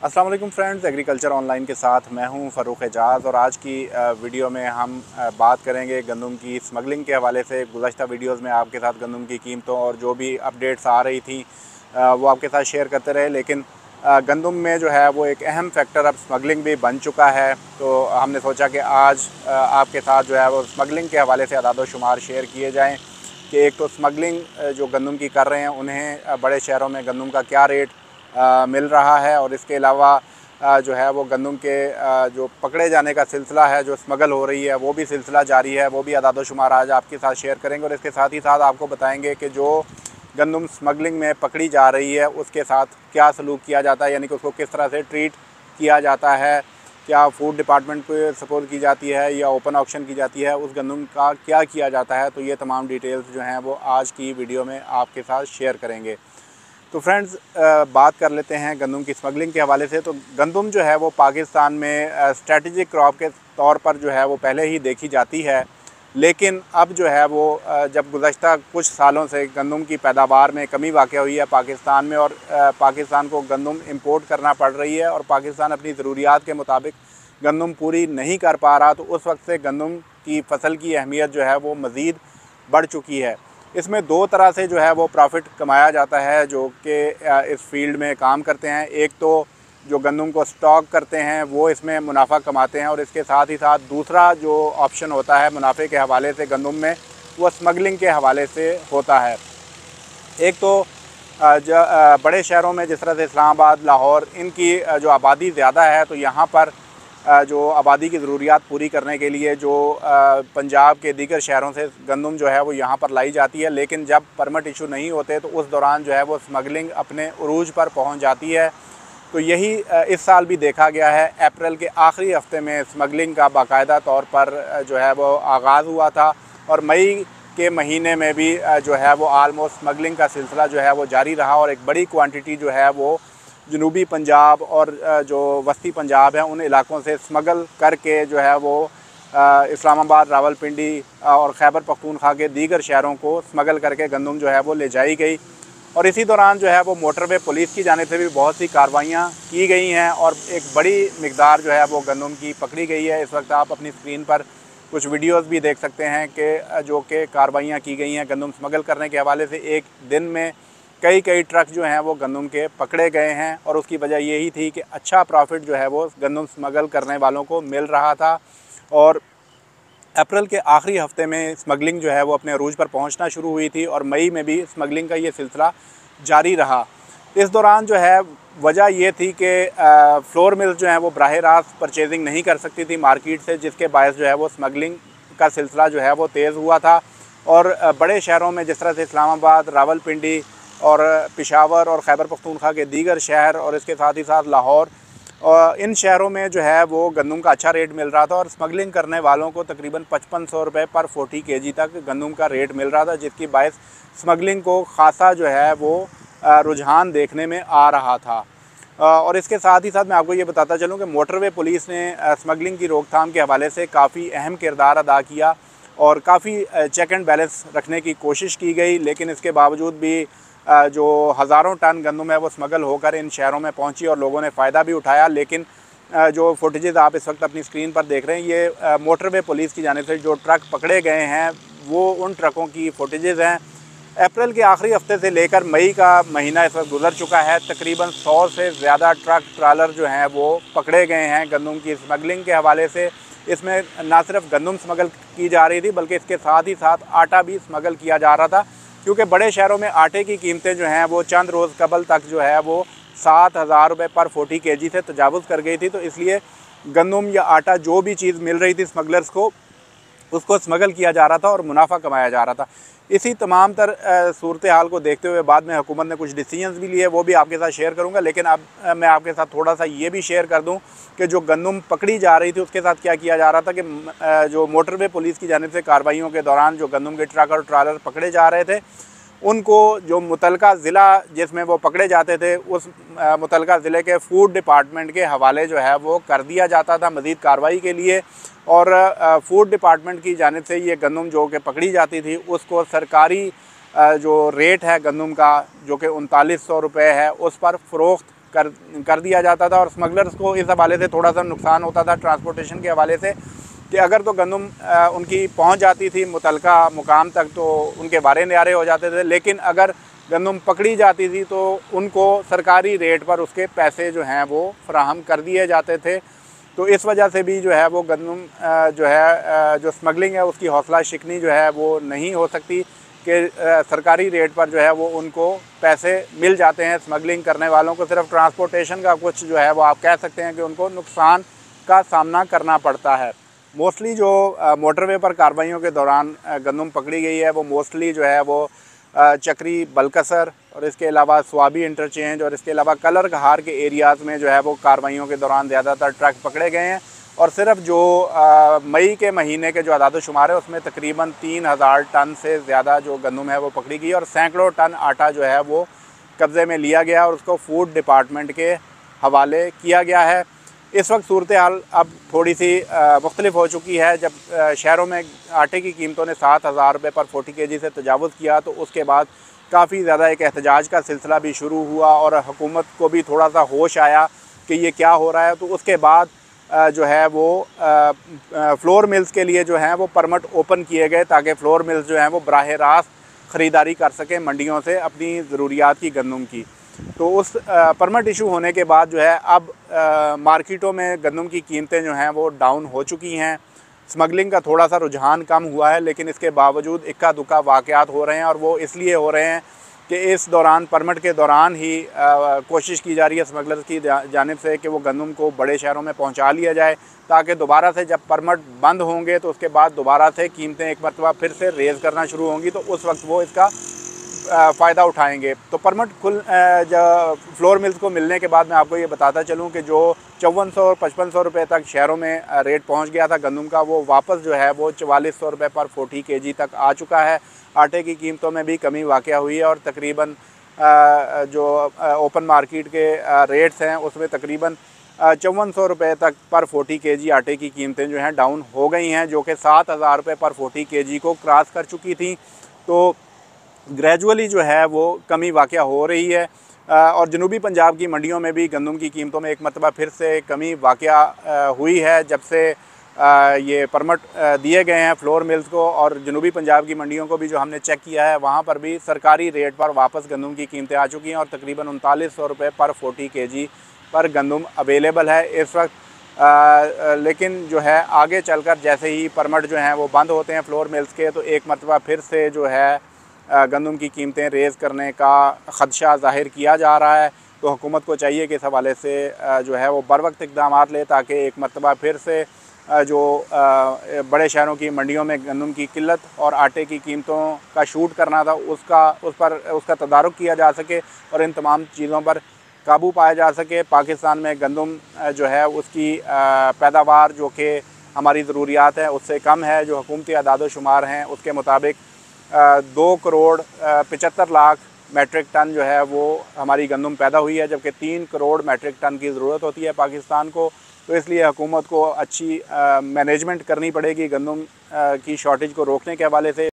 अस्सलाम वालेकुम friends, agriculture online के साथ मैं हूं फ़ारूक एजाज़। और आज की वीडियो में हम बात करेंगे गंदम की स्मगलिंग के हवाले से। गुज़श्ता वीडियोज़ में आपके साथ गंदम की कीमतों और जो भी अपडेट्स आ रही थी वो आपके साथ शेयर करते रहे, लेकिन गंदम में जो है वो एक अहम फैक्टर अब स्मगलिंग भी बन चुका है। तो हमने सोचा कि आज आपके साथ जो है वो स्मगलिंग के हवाले से अदाद शुमार शेयर किए जाएँ कि एक तो स्मगलिंग जो गंदम की कर रहे हैं उन्हें बड़े शहरों में गंदम का क्या रेट मिल रहा है, और इसके अलावा जो है वो गंदम के जो पकड़े जाने का सिलसिला है, जो स्मगल हो रही है, वो भी सिलसिला जारी है। वो भी अदाद शुमार आज आपके साथ शेयर करेंगे। और इसके साथ ही साथ आपको बताएंगे कि जो गंदम स्मगलिंग में पकड़ी जा रही है उसके साथ क्या सलूक किया जाता है, यानी कि उसको किस तरह से ट्रीट किया जाता है। क्या फूड डिपार्टमेंट को सपोर्ट की जाती है या ओपन ऑक्शन की जाती है, उस गंदम का क्या किया जाता है। तो ये तमाम डिटेल्स जो हैं वो आज की वीडियो में आपके साथ शेयर करेंगे। तो फ्रेंड्स, बात कर लेते हैं गंदम की स्मगलिंग के हवाले से। तो गंदम जो है वो पाकिस्तान में स्ट्रेटजिक क्रॉप के तौर पर जो है वो पहले ही देखी जाती है, लेकिन अब जो है वो जब गुज़श्ता कुछ सालों से गंदम की पैदावार में कमी वाक़ हुई है पाकिस्तान में, और पाकिस्तान को गंदम इंपोर्ट करना पड़ रही है और पाकिस्तान अपनी ज़रूरियात के मुताबिक गंदम पूरी नहीं कर पा रहा, तो उस वक्त से गंदम की फ़सल की अहमियत जो है वो मज़ीद बढ़ चुकी है। इसमें दो तरह से जो है वो प्रॉफिट कमाया जाता है जो कि इस फील्ड में काम करते हैं। एक तो जो गंदम को स्टॉक करते हैं वो इसमें मुनाफा कमाते हैं, और इसके साथ ही साथ दूसरा जो ऑप्शन होता है मुनाफे के हवाले से गंदम में, वो स्मगलिंग के हवाले से होता है। एक तो बड़े शहरों में जिस तरह से इस्लामाबाद, लाहौर, इनकी जो आबादी ज़्यादा है, तो यहाँ पर जो आबादी की ज़रूरियात पूरी करने के लिए जो पंजाब के दीगर शहरों से गंदम जो है वो यहाँ पर लाई जाती है, लेकिन जब परमिट इशू नहीं होते तो उस दौरान जो है वो स्मगलिंग अपने उरूज पर पहुँच जाती है। तो यही इस साल भी देखा गया है। अप्रैल के आखिरी हफ्ते में स्मगलिंग का बाकायदा तौर पर जो है वो आगाज़ हुआ था, और मई के महीने में भी जो है वो आलमोस्ट स्मगलिंग का सिलसिला जो है वो जारी रहा, और एक बड़ी क्वांटिटी जो है वो जनूबी पंजाब और जो वस्ती पंजाब है उन इलाकों से स्मगल करके जो है वो इस्लामाबाद, रावलपिंडी और खैबर पख्तूनख्वा के दीगर शहरों को स्मगल करके गंदम जो है वो ले जाई गई। और इसी दौरान जो है वो मोटरवे पुलिस की जानिब से भी बहुत सी कार्रवाइयाँ की गई हैं, और एक बड़ी मिकदार जो है वो गंदम की पकड़ी गई है। इस वक्त आप अपनी स्क्रीन पर कुछ वीडियोस भी देख सकते हैं कि जो कि कार्रवाइयाँ की गई हैं गंदम स्मगल करने के हवाले से। एक दिन में कई ट्रक जो हैं वो गंदम के पकड़े गए हैं, और उसकी वजह यही थी कि अच्छा प्रॉफिट जो है वो गंदम स्मगल करने वालों को मिल रहा था। और अप्रैल के आखिरी हफ्ते में स्मगलिंग जो है वो अपने अरूज पर पहुंचना शुरू हुई थी, और मई में भी स्मगलिंग का ये सिलसिला जारी रहा। इस दौरान जो है वजह ये थी कि फ्लोर मिल्स जो हैं वो बराह रास्त परचेजिंग नहीं कर सकती थी मार्केट से, जिसके बायस जो है वो स्मगलिंग का सिलसिला जो है वो तेज़ हुआ था। और बड़े शहरों में जिस तरह से इस्लामाबाद, रावलपिंडी और पेशावर और खैबर पख्तूनख्वा के दीगर शहर, और इसके साथ ही साथ लाहौर, और इन शहरों में जो है वो गंदम का अच्छा रेट मिल रहा था, और स्मगलिंग करने वालों को तकरीबन 5500 रुपये पर 40 kg तक गंदम का रेट मिल रहा था, जिसकी बायस स्मगलिंग को ख़ासा जो है वो रुझान देखने में आ रहा था। और इसके साथ ही साथ मैं आपको ये बताता चलूँ कि मोटरवे पुलिस ने स्मगलिंग की रोकथाम के हवाले से काफ़ी अहम किरदार अदा किया, और काफ़ी चेक एंड बैलेंस रखने की कोशिश की गई। लेकिन इसके बावजूद भी जो हज़ारों टन गंदम है वो स्मगल होकर इन शहरों में पहुंची, और लोगों ने फ़ायदा भी उठाया। लेकिन जो फुटेजेस आप इस वक्त अपनी स्क्रीन पर देख रहे हैं, ये मोटरवे पुलिस की जानिब से जो ट्रक पकड़े गए हैं वो उन ट्रकों की फुटेजेस हैं। अप्रैल के आखिरी हफ्ते से लेकर मई का महीना इस वक्त गुजर चुका है। तकरीबन 100 से ज़्यादा ट्रक ट्रालर जो हैं वो पकड़े गए हैं गंदम की स्मगलिंग के हवाले से। इसमें ना सिर्फ गंदम स्मगल की जा रही थी, बल्कि इसके साथ ही साथ आटा भी स्मगल किया जा रहा था, क्योंकि बड़े शहरों में आटे की कीमतें जो हैं वो चंद रोज़ कबल तक जो है वो 7000 रुपये पर 40 kg से तजावुज़ कर गई थी। तो इसलिए गंदम या आटा जो भी चीज़ मिल रही थी स्मगलर्स को, उसको स्मगल किया जा रहा था और मुनाफा कमाया जा रहा था। इसी तमाम तर सूरत हाल को देखते हुए बाद में हुकूमत ने कुछ डिसीजंस भी लिए, वो भी आपके साथ शेयर करूंगा। लेकिन अब मैं आपके साथ थोड़ा सा ये भी शेयर कर दूं कि जो गंदम पकड़ी जा रही थी उसके साथ क्या किया जा रहा था कि जो मोटरवे पुलिस की जानिब से कार्रवाइयों के दौरान जो गंदम के ट्रक और ट्रालर पकड़े जा रहे थे, उनको जो मुतलका ज़िला जिसमें वो पकड़े जाते थे उस मुतलका ज़िले के फूड डिपार्टमेंट के हवाले जो है वो कर दिया जाता था मज़ीद कार्रवाई के लिए। और फूड डिपार्टमेंट की जानिब से ये गंदम जो कि पकड़ी जाती थी उसको सरकारी जो रेट है गंदम का, जो कि 3900 रुपये है, उस पर फ़रोख्त कर दिया जाता था। और स्मगलर्स को इस हवाले से थोड़ा सा नुकसान होता था ट्रांसपोर्टेशन के हवाले से कि अगर तो गंदम उनकी पहुंच जाती थी मुतलका मुकाम तक तो उनके बारे न्यारे हो जाते थे, लेकिन अगर गंदम पकड़ी जाती थी तो उनको सरकारी रेट पर उसके पैसे जो हैं वो फराहम कर दिए जाते थे। तो इस वजह से भी जो है वो गंदम जो है जो स्मगलिंग है उसकी हौसला शिकनी जो है वो नहीं हो सकती कि सरकारी रेट पर जो है वो उनको पैसे मिल जाते हैं। स्मगलिंग करने वालों को सिर्फ ट्रांसपोर्टेशन का कुछ जो है वो आप कह सकते हैं कि उनको नुकसान का सामना करना पड़ता है। मोस्टली जो मोटरवे पर कार्रवाइयों के दौरान गंदम पकड़ी गई है वो मोस्टली जो है वो चक्री बलकसर और इसके अलावा स्वाबी इंटरचेंज और इसके अलावा कलर कहार के एरियाज़ में जो है वो कार्रवाइयों के दौरान ज़्यादातर ट्रक पकड़े गए हैं। और सिर्फ जो मई के महीने के जो आदाद-ओ-शुमार है उसमें तकरीबन 3000 टन से ज़्यादा जो गंदम है वो पकड़ी गई और सैकड़ों टन आटा जो है वो कब्ज़े में लिया गया और उसको फूड डिपार्टमेंट के हवाले किया गया है। इस वक्त सूरत हाल अब थोड़ी सी मुख्तलिफ हो चुकी है। जब शहरों में आटे की कीमतों ने 7000 रुपये पर 40 kg से तजावुज़ किया तो उसके बाद काफ़ी ज़्यादा एक एहतजाज का सिलसिला भी शुरू हुआ और हुकूमत को भी थोड़ा सा होश आया कि ये क्या हो रहा है। तो उसके बाद जो है वो फ्लोर मिल्स के लिए जो हैं वो परमिट ओपन किए गए ताकि फ्लोर मिल्स जो हैं वो बराह रास्त ख़रीदारी कर सकें मंडियों से अपनी ज़रूरियात की गंदम की। तो उस परमिट इशू होने के बाद जो है अब मार्केटों में गंदम की कीमतें जो हैं वो डाउन हो चुकी हैं। स्मगलिंग का थोड़ा सा रुझान कम हुआ है, लेकिन इसके बावजूद इक्का दुक्का वाक़यात हो रहे हैं और वो इसलिए हो रहे हैं कि इस दौरान परमिट के दौरान ही कोशिश की जा रही है स्मगलर्स की जानिब से कि वो गंदम को बड़े शहरों में पहुंचा लिया जाए ताकि दोबारा से जब परमिट बंद होंगे तो उसके बाद दोबारा से कीमतें एक मरतबा फिर से रेज़ करना शुरू होंगी तो उस वक्त वो इसका फ़ायदा उठाएंगे। तो परमिट फ्लोर मिल्स को मिलने के बाद मैं आपको ये बताता चलूँ कि जो 5400 और 5500 रुपये तक शहरों में रेट पहुंच गया था गंदम का, वो वापस जो है वो 4400 रुपये पर 40 kg तक आ चुका है। आटे की कीमतों में भी कमी वाक़या हुई है और तकरीबन जो ओपन मार्केट के रेट्स हैं उसमें तकरीबन 5400 रुपये तक पर 40 kg आटे की कीमतें जो हैं डाउन हो गई हैं, जो कि 7000 रुपये पर 40 kg को क्रॉस कर चुकी थी। तो ग्रेजुअली जो है वो कमी वाक़या हो रही है और जनूबी पंजाब की मंडियों में भी गंदम की कीमतों में एक मरतबा फिर से कमी वाक़या हुई है जब से ये परमिट दिए गए हैं फ्लोर मिल्स को। और जनूबी पंजाब की मंडियों को भी जो हमने चेक किया है वहाँ पर भी सरकारी रेट पर वापस गंदम की कीमतें आ चुकी हैं और तकरीबन 3900 रुपये पर 40 kg पर गंदम अवेलेबल है इस वक्त। लेकिन जो है आगे चलकर जैसे ही परमिट जो हैं वो बंद होते हैं फ्लोर मिल्स के तो एक मरतबा फिर से जो है गंदम की कीमतें रेज़ करने का ख़दशा ज़ाहिर किया जा रहा है। तो हुकूमत को चाहिए कि इस हवाले से जो है वो बर वक्त इक़दाम ले ताकि एक मरतबा फिर से जो बड़े शहरों की मंडियों में गंदम की किल्लत और आटे की कीमतों का शूट करना था उसका तदारुक किया जा सके और इन तमाम चीज़ों पर काबू पाया जा सके। पाकिस्तान में गंदम जो है उसकी पैदावार जो कि हमारी ज़रूरियात है उससे कम है। जो हुकूमती आदाद-ओ-शुमार हैं उसके मुताबिक 2 करोड़ 75 लाख मेट्रिक टन जो है वो हमारी गंदम पैदा हुई है, जबकि 3 करोड़ मेट्रिक टन की ज़रूरत होती है पाकिस्तान को। तो इसलिए हुकूमत को अच्छी मैनेजमेंट करनी पड़ेगी गंदम की शॉर्टेज को रोकने के हवाले से।